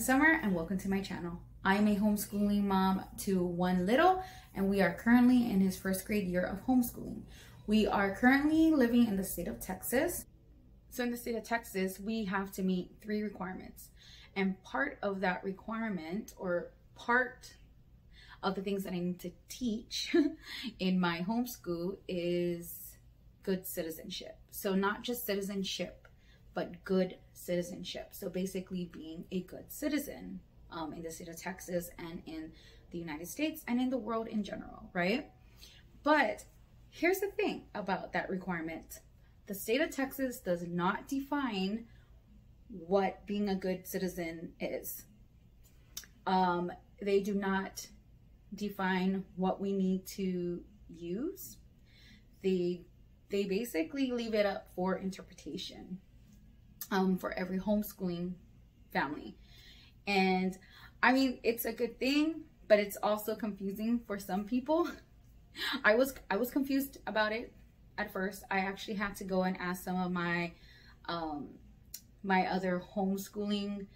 Summer and welcome to my channel. I'm a homeschooling mom to one little, and we are currently in his first grade year of homeschooling. We are currently living in the state of Texas. So in the state of Texas, we have to meet 3 requirements. And part of that requirement, or part of the things that I need to teach in my homeschool, is good citizenship. So not just citizenship, but good citizenship. So basically being a good citizen in the state of Texas and in the United States and in the world in general, right? But here's the thing about that requirement. The state of Texas does not define what being a good citizen is. They do not define what we need to use. They basically leave it up for interpretation for every homeschooling family. And I mean, it's a good thing, but it's also confusing for some people. I was confused about it at first. I actually had to go and ask some of my my other homeschooling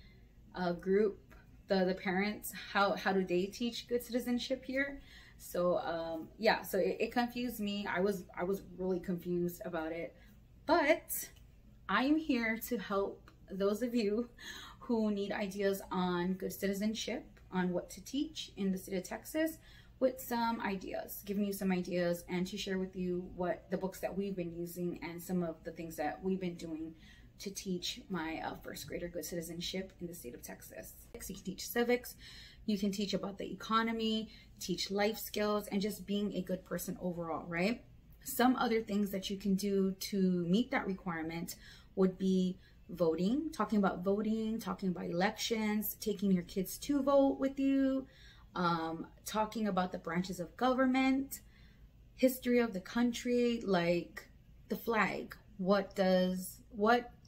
group, the parents, how do they teach good citizenship here. So yeah, so it confused me. I was really confused about it, but I am here to help those of you who need ideas on good citizenship, on what to teach in the state of Texas, with some ideas, giving you some ideas, and to share with you what the books that we've been using and some of the things that we've been doing to teach my first grader good citizenship in the state of Texas. You can teach civics, you can teach about the economy, teach life skills, and just being a good person overall, right? Some other things that you can do to meet that requirement would be voting, talking about elections, taking your kids to vote with you, talking about the branches of government, history of the country, like the flag. What does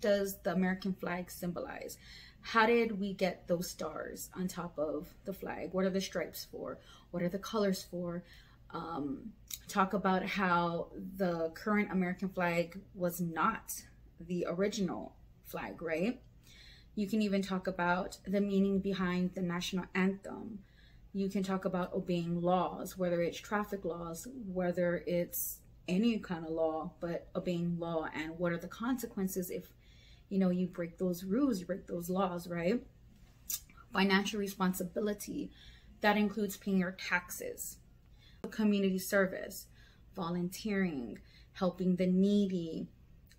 the American flag symbolize? How did we get those stars on top of the flag? What are the stripes for? What are the colors for? Talk about how the current American flag was not the original flag, right? You can even talk about the meaning behind the national anthem. You can talk about obeying laws, whether it's traffic laws, whether it's any kind of law, but obeying law, and what are the consequences if, you know, you break those rules, you break those laws, right? Financial responsibility, that includes paying your taxes. Community service, volunteering, helping the needy,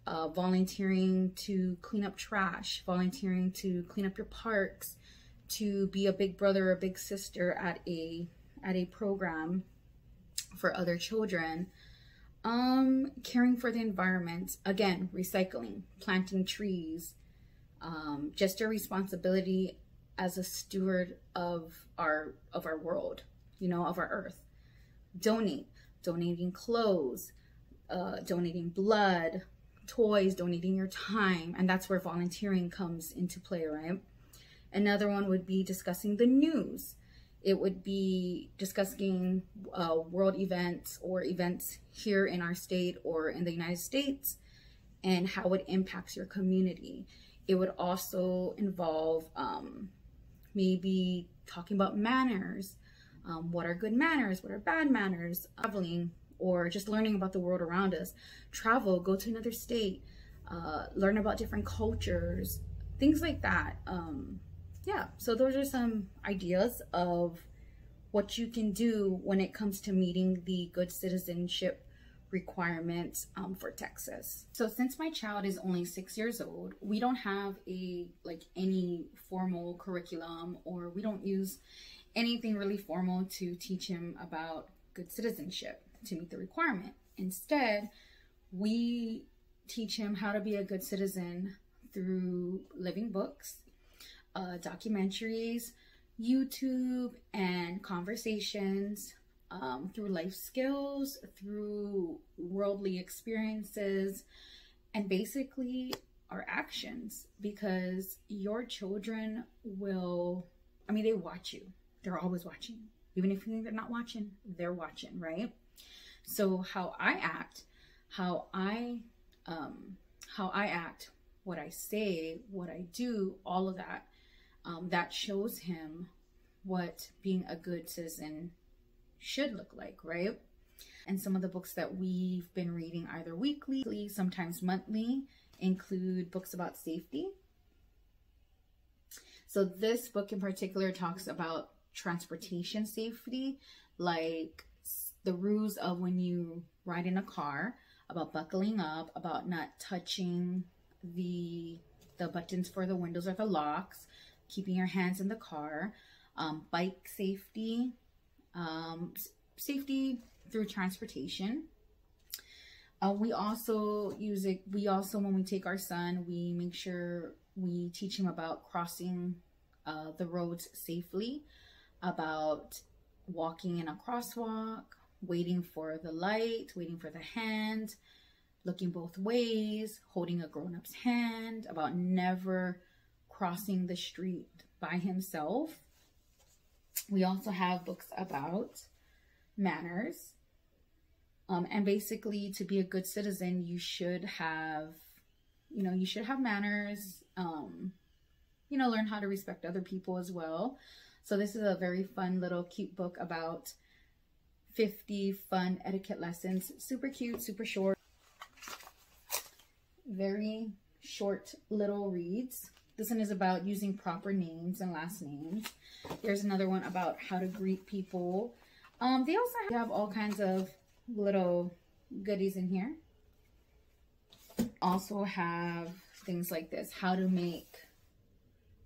volunteering to clean up trash, volunteering to clean up your parks, to be a big brother or big sister at a program for other children, caring for the environment, again, recycling, planting trees, just your responsibility as a steward of our world, you know, of our earth. Donating clothes, donating blood, toys, donating your time, and that's where volunteering comes into play, right? Another one would be discussing the news. It would be discussing world events or events here in our state or in the United States and how it impacts your community. It would also involve maybe talking about manners. What are good manners? What are bad manners? Traveling, or just learning about the world around us. Travel, go to another state, learn about different cultures, things like that. Yeah, so those are some ideas of what you can do when it comes to meeting the good citizenship requirements for Texas. So since my child is only 6 years old, we don't have any formal curriculum, or we don't use anything really formal to teach him about good citizenship to meet the requirement. Instead, we teach him how to be a good citizen through living books, documentaries, YouTube, and conversations, through life skills, through worldly experiences, and basically our actions, because your children will, I mean, they watch you. They're always watching. Even if you think they're not watching, they're watching, right? So how I act, what I say, what I do, all of that that shows him what being a good citizen should look like, right? And some of the books that we've been reading either weekly, sometimes monthly, include books about safety. So this book in particular talks about transportation safety, like the rules of when you ride in a car, about buckling up, about not touching the buttons for the windows or the locks, keeping your hands in the car, bike safety, safety through transportation. We also when we take our son, we make sure we teach him about crossing the roads safely, about walking in a crosswalk, waiting for the light, waiting for the hand, looking both ways, holding a grown-up's hand, about never crossing the street by himself. We also have books about manners. And basically, to be a good citizen, you should have, manners, learn how to respect other people as well. So this is a very fun little cute book about 50 fun etiquette lessons. Super cute, super short. Very short little reads. This one is about using proper names and last names. There's another one about how to greet people. They also have all kinds of little goodies in here. Also have things like this: how to make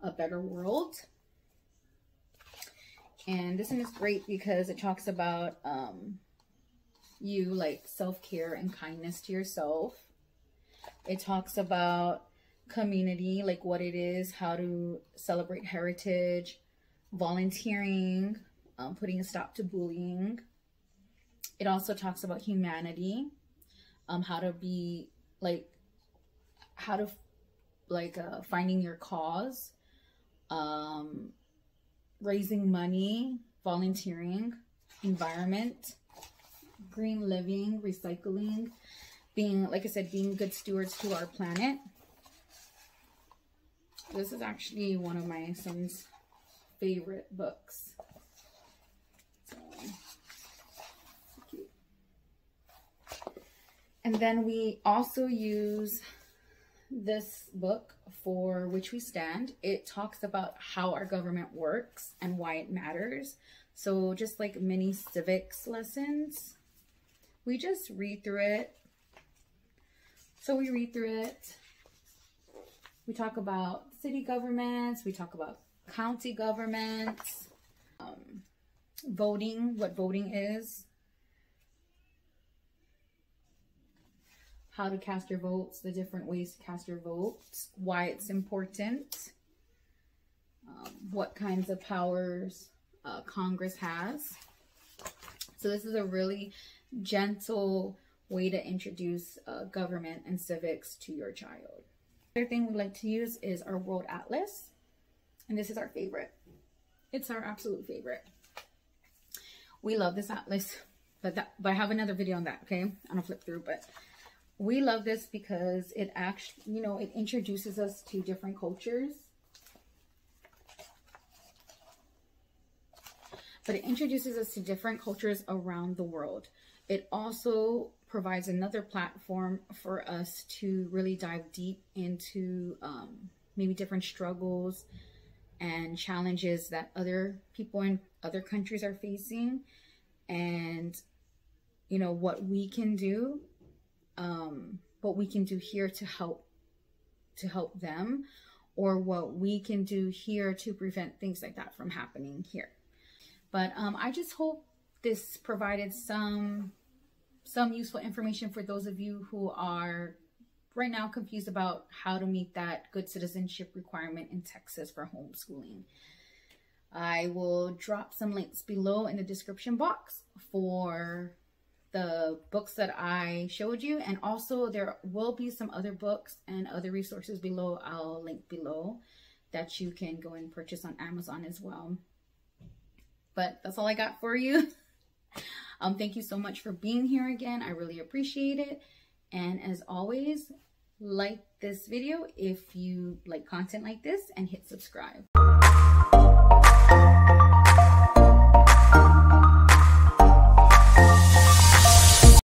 a better world. And this one is great because it talks about self-care and kindness to yourself. It talks about community, like what it is, how to celebrate heritage, volunteering, putting a stop to bullying. It also talks about humanity, how to be finding your cause, raising money, volunteering, environment, green living, recycling, being, like I said, being good stewards to our planet. This is actually one of my son's favorite books. So cute. And then we also use this book, For Which We Stand. It talks about how our government works and why it matters. So just like mini civics lessons, we just read through it. So we read through it. We talk about city governments. We talk about county governments, voting, what voting is, how to cast your votes, the different ways to cast your votes, why it's important, what kinds of powers Congress has. So this is a really gentle way to introduce government and civics to your child. Another thing we like to use is our World Atlas, and this is our favorite. It's our absolute favorite. We love this atlas, but I have another video on that, okay? I'm gonna flip through, but we love this because it actually, it introduces us to different cultures. But it introduces us to different cultures around the world. It also provides another platform for us to really dive deep into maybe different struggles and challenges that other people in other countries are facing, and what we can do here to help them, or what we can do here to prevent things like that from happening here. But I just hope this provided some useful information for those of you who are right now confused about how to meet that good citizenship requirement in Texas for homeschooling. I will drop some links below in the description box for the books that I showed you, and also there will be some other books and other resources below. I'll link below that you can go and purchase on Amazon as well. But that's all I got for you. Thank you so much for being here again. I really appreciate it. And as always, like this video if you like content like this, and hit subscribe.